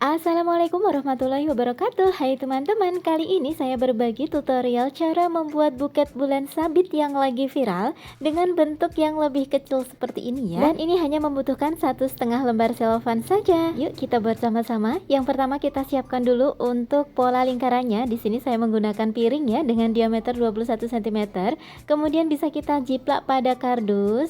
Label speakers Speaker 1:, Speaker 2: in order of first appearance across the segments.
Speaker 1: Assalamualaikum warahmatullahi wabarakatuh. Hai teman-teman, kali ini saya berbagi tutorial cara membuat buket bulan sabit yang lagi viral dengan bentuk yang lebih kecil seperti ini ya. Dan ini hanya membutuhkan 1,5 lembar selofan saja. Yuk kita buat sama-sama. Yang pertama kita siapkan dulu untuk pola lingkarannya. Di sini saya menggunakan piring ya dengan diameter 21 cm. Kemudian bisa kita jiplak pada kardus.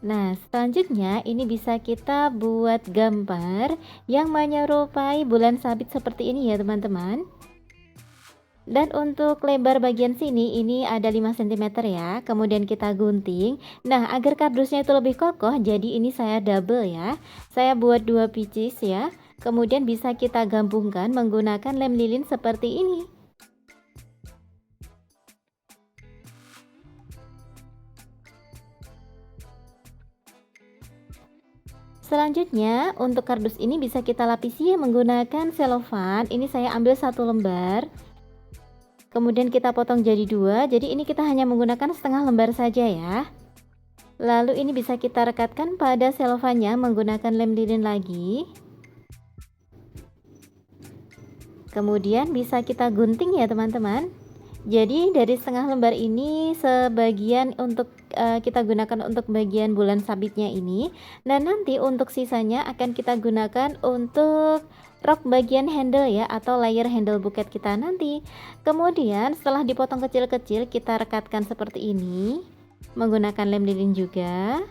Speaker 1: Nah, selanjutnya ini bisa kita buat gambar yang menyerupai bulan sabit seperti ini ya teman-teman. Dan untuk lebar bagian sini ini ada 5 cm ya, kemudian kita gunting. Nah, agar kardusnya itu lebih kokoh, jadi ini saya double ya. Saya buat 2 pieces ya, kemudian bisa kita gabungkan menggunakan lem lilin seperti ini. Selanjutnya untuk kardus ini bisa kita lapisi menggunakan selofan. Ini saya ambil 1 lembar, kemudian kita potong jadi 2. Jadi ini kita hanya menggunakan setengah lembar saja ya. Lalu ini bisa kita rekatkan pada selofannya menggunakan lem lilin lagi. Kemudian bisa kita gunting ya teman-teman. Jadi dari setengah lembar ini sebagian untuk kita gunakan untuk bagian bulan sabitnya ini. Dan nanti untuk sisanya akan kita gunakan untuk rok bagian handle ya, atau layer handle buket kita nanti. Kemudian setelah dipotong kecil-kecil kita rekatkan seperti ini menggunakan lem lilin juga.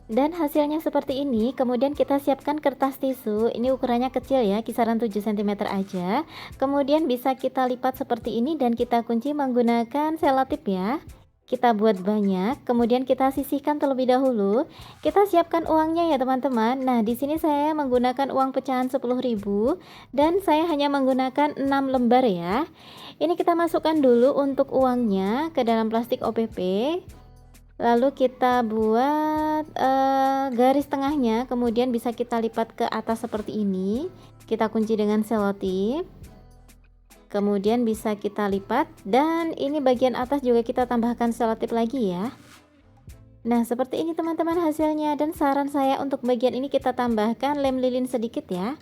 Speaker 1: Dan hasilnya seperti ini. Kemudian kita siapkan kertas tisu. Ini ukurannya kecil ya, kisaran 7 cm aja. Kemudian bisa kita lipat seperti ini dan kita kunci menggunakan selotip ya. Kita buat banyak, kemudian kita sisihkan terlebih dahulu. Kita siapkan uangnya ya teman-teman. Nah, di sini saya menggunakan uang pecahan 10.000 dan saya hanya menggunakan 6 lembar ya. Ini kita masukkan dulu untuk uangnya ke dalam plastik OPP. Lalu kita buat garis tengahnya, kemudian bisa kita lipat ke atas seperti ini. Kita kunci dengan selotip. Kemudian bisa kita lipat dan ini bagian atas juga kita tambahkan selotip lagi ya. Nah, seperti ini teman-teman hasilnya, dan saran saya untuk bagian ini kita tambahkan lem lilin sedikit ya.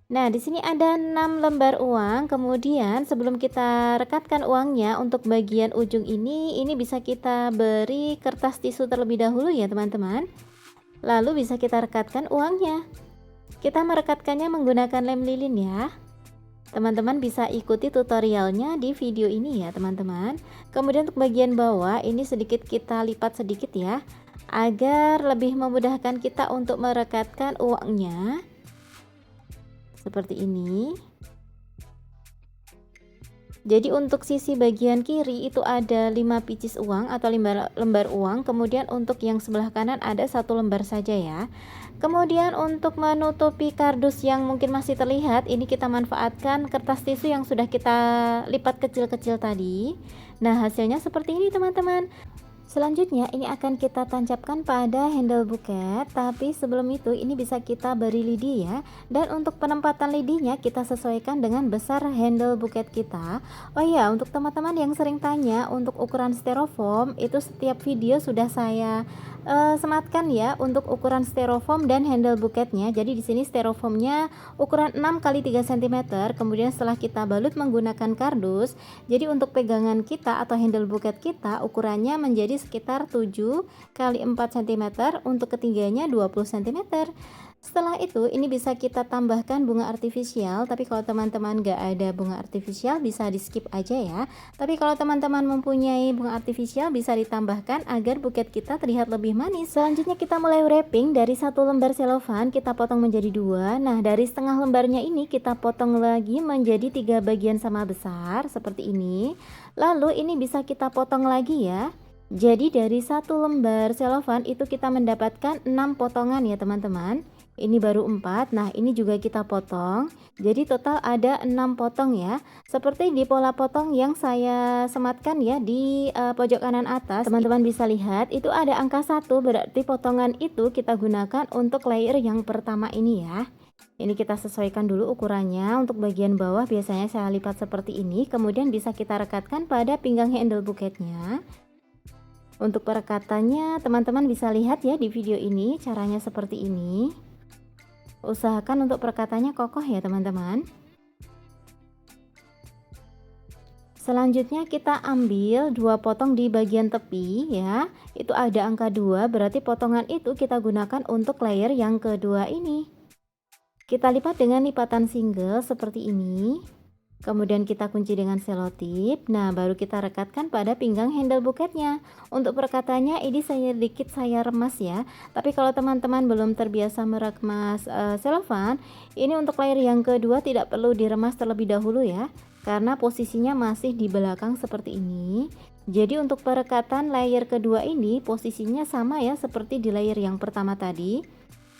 Speaker 1: Nah, di sini ada 6 lembar uang. Kemudian sebelum kita rekatkan uangnya untuk bagian ujung ini bisa kita beri kertas tisu terlebih dahulu ya teman-teman. Lalu bisa kita rekatkan uangnya. Kita merekatkannya menggunakan lem lilin ya. Teman-teman bisa ikuti tutorialnya di video ini ya teman-teman. Kemudian untuk bagian bawah ini sedikit kita lipat sedikit ya, agar lebih memudahkan kita untuk merekatkan uangnya. Seperti ini. Jadi untuk sisi bagian kiri itu ada 5 pieces uang atau 5 lembar uang. Kemudian untuk yang sebelah kanan ada 1 lembar saja ya. Kemudian untuk menutupi kardus yang mungkin masih terlihat, ini kita manfaatkan kertas tisu yang sudah kita lipat kecil-kecil tadi. Nah, hasilnya seperti ini teman-teman. Selanjutnya ini akan kita tancapkan pada handle buket, tapi sebelum itu ini bisa kita beri lidi ya. Dan untuk penempatan lidinya kita sesuaikan dengan besar handle buket kita. Oh ya, untuk teman-teman yang sering tanya untuk ukuran styrofoam, itu setiap video sudah saya sematkan ya untuk ukuran styrofoam dan handle buketnya. Jadi di sini styrofoamnya ukuran 6 x 3 cm, kemudian setelah kita balut menggunakan kardus, jadi untuk pegangan kita atau handle buket kita ukurannya menjadi sekitar 7 x 4 cm, untuk ketiganya 20 cm. Setelah itu ini bisa kita tambahkan bunga artifisial, tapi kalau teman-teman gak ada bunga artifisial bisa di skip aja ya. Tapi kalau teman-teman mempunyai bunga artifisial bisa ditambahkan agar buket kita terlihat lebih manis. Selanjutnya kita mulai wrapping. Dari 1 lembar selofan kita potong menjadi 2. Nah, dari setengah lembarnya ini kita potong lagi menjadi 3 bagian sama besar seperti ini. Lalu ini bisa kita potong lagi ya. Jadi dari 1 lembar selofan itu kita mendapatkan 6 potongan ya teman-teman. Ini baru 4. Nah, ini juga kita potong. Jadi total ada 6 potong ya. Seperti di pola potong yang saya sematkan ya di pojok kanan atas. Teman-teman bisa lihat itu ada angka 1, berarti potongan itu kita gunakan untuk layer yang pertama ini ya. Ini kita sesuaikan dulu ukurannya. Untuk bagian bawah biasanya saya lipat seperti ini. Kemudian bisa kita rekatkan pada pinggang handle buketnya. Untuk perekatannya teman-teman bisa lihat ya di video ini caranya seperti ini. Usahakan untuk perekatannya kokoh ya teman-teman. Selanjutnya kita ambil 2 potong di bagian tepi ya. Itu ada angka 2, berarti potongan itu kita gunakan untuk layer yang kedua ini. Kita lipat dengan lipatan single seperti ini. Kemudian kita kunci dengan selotip. Nah, baru kita rekatkan pada pinggang handle buketnya. Untuk perekatannya ini sedikit saya remas ya. Tapi kalau teman-teman belum terbiasa meremas selofan, ini untuk layer yang kedua tidak perlu diremas terlebih dahulu ya. Karena posisinya masih di belakang seperti ini. Jadi untuk perekatan layer kedua ini posisinya sama ya seperti di layer yang pertama tadi.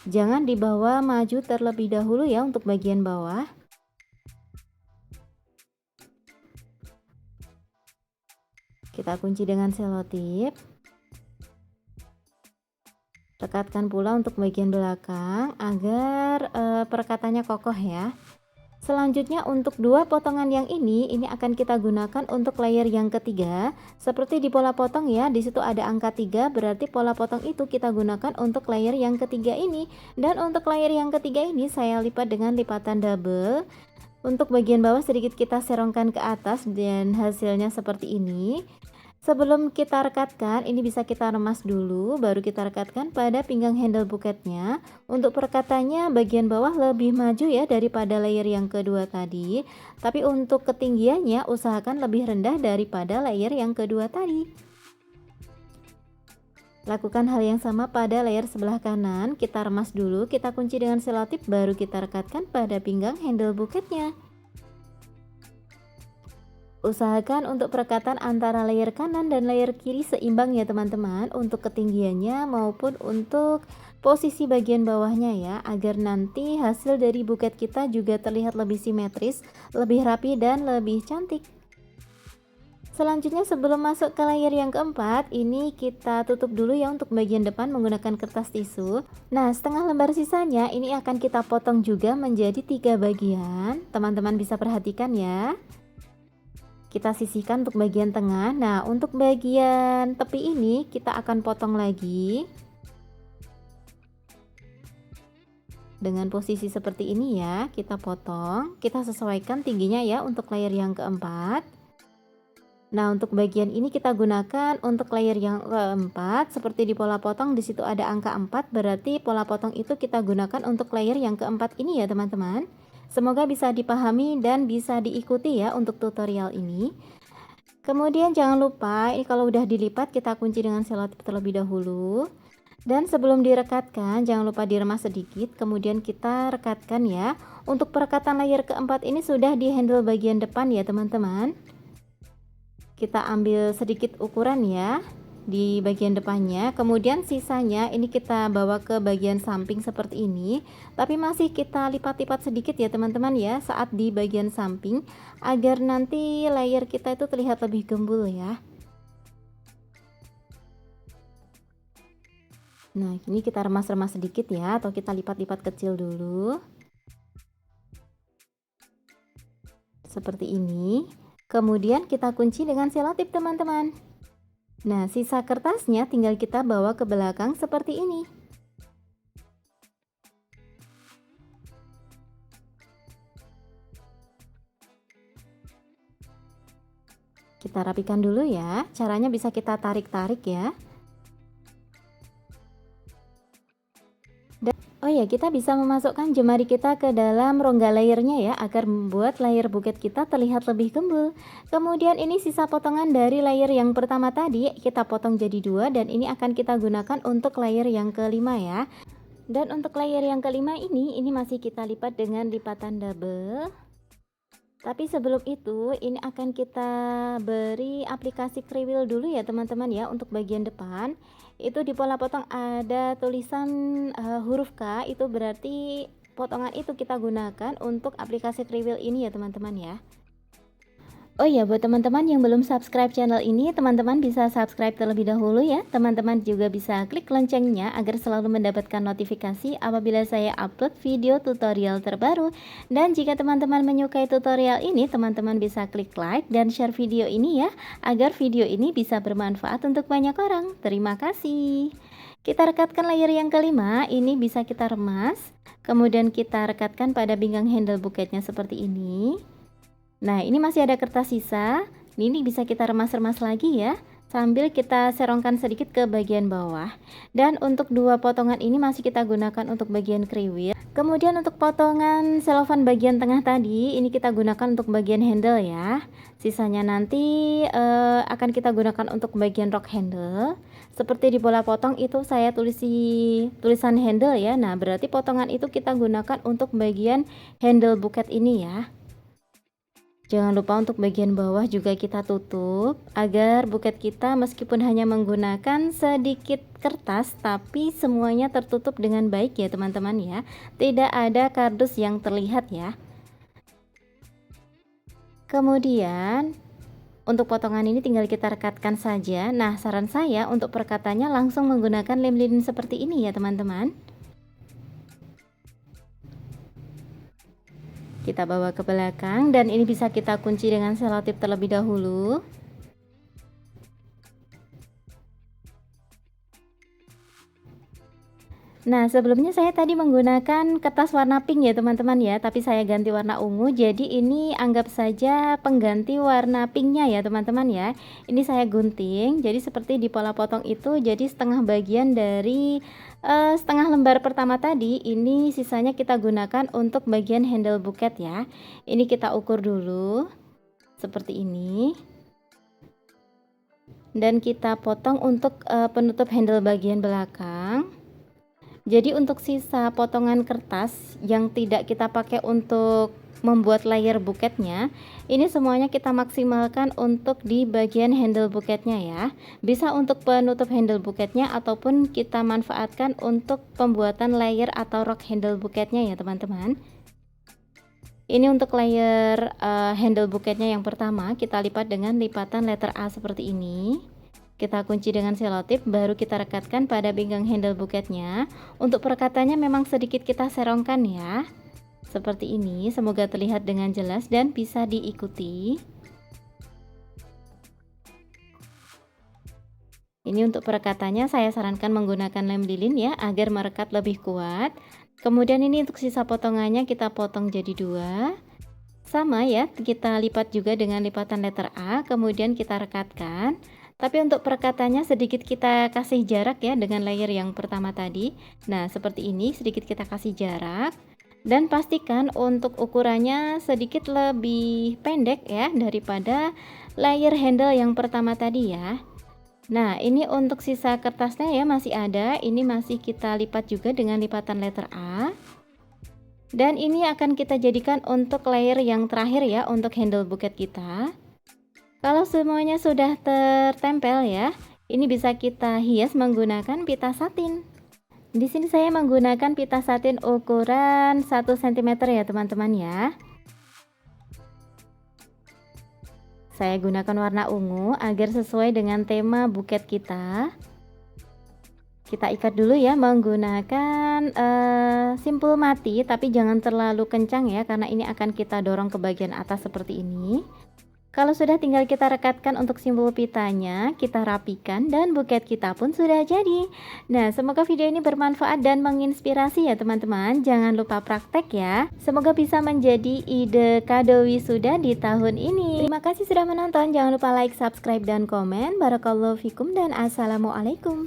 Speaker 1: Jangan dibawa maju terlebih dahulu ya untuk bagian bawah. Kita kunci dengan selotip. Rekatkan pula untuk bagian belakang agar perekatannya kokoh ya. Selanjutnya untuk 2 potongan yang ini akan kita gunakan untuk layer yang ketiga. Seperti di pola potong ya, di situ ada angka 3, berarti pola potong itu kita gunakan untuk layer yang ketiga ini. Dan untuk layer yang ketiga ini saya lipat dengan lipatan double. Untuk bagian bawah sedikit kita serongkan ke atas dan hasilnya seperti ini. Sebelum kita rekatkan, ini bisa kita remas dulu, baru kita rekatkan pada pinggang handle buketnya. Untuk perekatannya bagian bawah lebih maju ya daripada layer yang kedua tadi. Tapi untuk ketinggiannya usahakan lebih rendah daripada layer yang kedua tadi. Lakukan hal yang sama pada layer sebelah kanan, kita remas dulu, kita kunci dengan selotip, baru kita rekatkan pada pinggang handle buketnya. Usahakan untuk perekatan antara layer kanan dan layer kiri seimbang ya teman-teman, untuk ketinggiannya maupun untuk posisi bagian bawahnya ya, agar nanti hasil dari buket kita juga terlihat lebih simetris, lebih rapi dan lebih cantik. Selanjutnya sebelum masuk ke layer yang keempat, ini kita tutup dulu ya untuk bagian depan menggunakan kertas tisu. Nah, setengah lembar sisanya ini akan kita potong juga menjadi 3 bagian. Teman-teman bisa perhatikan ya. Kita sisihkan untuk bagian tengah. Nah, untuk bagian tepi ini kita akan potong lagi dengan posisi seperti ini ya. Kita potong, kita sesuaikan tingginya ya untuk layer yang keempat. Nah, untuk bagian ini kita gunakan untuk layer yang keempat. Seperti di pola potong di situ ada angka 4, berarti pola potong itu kita gunakan untuk layer yang keempat ini ya teman-teman. Semoga bisa dipahami dan bisa diikuti ya untuk tutorial ini. Kemudian jangan lupa ini kalau udah dilipat kita kunci dengan selotip terlebih dahulu. Dan sebelum direkatkan jangan lupa diremas sedikit, kemudian kita rekatkan ya. Untuk perekatan layer keempat ini sudah di handle bagian depan ya teman-teman. Kita ambil sedikit ukuran ya di bagian depannya, kemudian sisanya ini kita bawa ke bagian samping seperti ini, tapi masih kita lipat-lipat sedikit ya teman-teman ya saat di bagian samping, agar nanti layer kita itu terlihat lebih gembul ya. Nah, ini kita remas-remas sedikit ya, atau kita lipat-lipat kecil dulu seperti ini. Kemudian kita kunci dengan selotip teman-teman. Nah, sisa kertasnya tinggal kita bawa ke belakang seperti ini. Kita rapikan dulu ya. Caranya bisa kita tarik-tarik ya. Oh ya, kita bisa memasukkan jemari kita ke dalam rongga layernya ya, agar membuat layer buket kita terlihat lebih gembul. Kemudian ini sisa potongan dari layer yang pertama tadi, kita potong jadi 2 dan ini akan kita gunakan untuk layer yang kelima ya. Dan untuk layer yang kelima ini masih kita lipat dengan lipatan double. Tapi sebelum itu ini akan kita beri aplikasi kriwil dulu ya teman-teman ya. Untuk bagian depan itu di pola potong ada tulisan huruf K, itu berarti potongan itu kita gunakan untuk aplikasi kriwil ini ya teman-teman ya. Oh ya, buat teman-teman yang belum subscribe channel ini, teman-teman bisa subscribe terlebih dahulu ya. Teman-teman juga bisa klik loncengnya agar selalu mendapatkan notifikasi apabila saya upload video tutorial terbaru. Dan jika teman-teman menyukai tutorial ini, teman-teman bisa klik like dan share video ini ya, agar video ini bisa bermanfaat untuk banyak orang. Terima kasih. Kita rekatkan layer yang kelima, ini bisa kita remas. Kemudian kita rekatkan pada pinggang handle buketnya seperti ini. Nah, ini masih ada kertas sisa. Ini bisa kita remas-remas lagi ya, sambil kita serongkan sedikit ke bagian bawah. Dan untuk dua potongan ini masih kita gunakan untuk bagian kriwil. Kemudian untuk potongan selofan bagian tengah tadi, ini kita gunakan untuk bagian handle ya. Sisanya nanti akan kita gunakan untuk bagian rok handle. Seperti di pola potong itu saya tulisan handle ya. Nah, berarti potongan itu kita gunakan untuk bagian handle buket ini ya. Jangan lupa untuk bagian bawah juga kita tutup agar buket kita meskipun hanya menggunakan sedikit kertas tapi semuanya tertutup dengan baik ya teman-teman ya. Tidak ada kardus yang terlihat ya. Kemudian untuk potongan ini tinggal kita rekatkan saja. Nah, saran saya untuk perekatannya langsung menggunakan lem lilin seperti ini ya teman-teman. Kita bawa ke belakang dan ini bisa kita kunci dengan selotip terlebih dahulu. Nah, sebelumnya saya tadi menggunakan kertas warna pink ya teman-teman ya, tapi saya ganti warna ungu, jadi ini anggap saja pengganti warna pinknya ya teman-teman ya. Ini saya gunting, jadi seperti di pola potong itu, jadi setengah bagian dari setengah lembar pertama tadi, ini sisanya kita gunakan untuk bagian handle buket ya. Ini kita ukur dulu, seperti ini. Dan kita potong untuk penutup handle bagian belakang. Jadi untuk sisa potongan kertas yang tidak kita pakai untuk membuat layer buketnya, ini semuanya kita maksimalkan untuk di bagian handle buketnya ya. Bisa untuk penutup handle buketnya ataupun kita manfaatkan untuk pembuatan layer atau rok handle buketnya ya teman-teman. Ini untuk layer handle buketnya yang pertama, kita lipat dengan lipatan letter A seperti ini. Kita kunci dengan selotip, baru kita rekatkan pada pinggang handle buketnya. Untuk perekatannya memang sedikit kita serongkan ya, seperti ini. Semoga terlihat dengan jelas dan bisa diikuti. Ini untuk perekatannya saya sarankan menggunakan lem lilin ya, agar merekat lebih kuat. Kemudian ini untuk sisa potongannya kita potong jadi dua. Sama ya, kita lipat juga dengan lipatan letter A, kemudian kita rekatkan. Tapi untuk perekatannya sedikit kita kasih jarak ya dengan layer yang pertama tadi. Nah, seperti ini sedikit kita kasih jarak. Dan pastikan untuk ukurannya sedikit lebih pendek ya daripada layer handle yang pertama tadi ya. Nah, ini untuk sisa kertasnya ya masih ada. Ini masih kita lipat juga dengan lipatan letter A. Dan ini akan kita jadikan untuk layer yang terakhir ya untuk handle buket kita. Kalau semuanya sudah tertempel ya, ini bisa kita hias menggunakan pita satin. Di sini saya menggunakan pita satin ukuran 1 cm ya teman-teman ya. Saya gunakan warna ungu agar sesuai dengan tema buket kita. Kita ikat dulu ya menggunakan simpul mati, tapi jangan terlalu kencang ya, karena ini akan kita dorong ke bagian atas seperti ini. Kalau sudah, tinggal kita rekatkan untuk simpul pitanya, kita rapikan dan buket kita pun sudah jadi. Nah, semoga video ini bermanfaat dan menginspirasi ya teman-teman. Jangan lupa praktek ya. Semoga bisa menjadi ide kado wisuda di tahun ini. Terima kasih sudah menonton. Jangan lupa like, subscribe, dan komen. Barakallahu fikum dan assalamualaikum.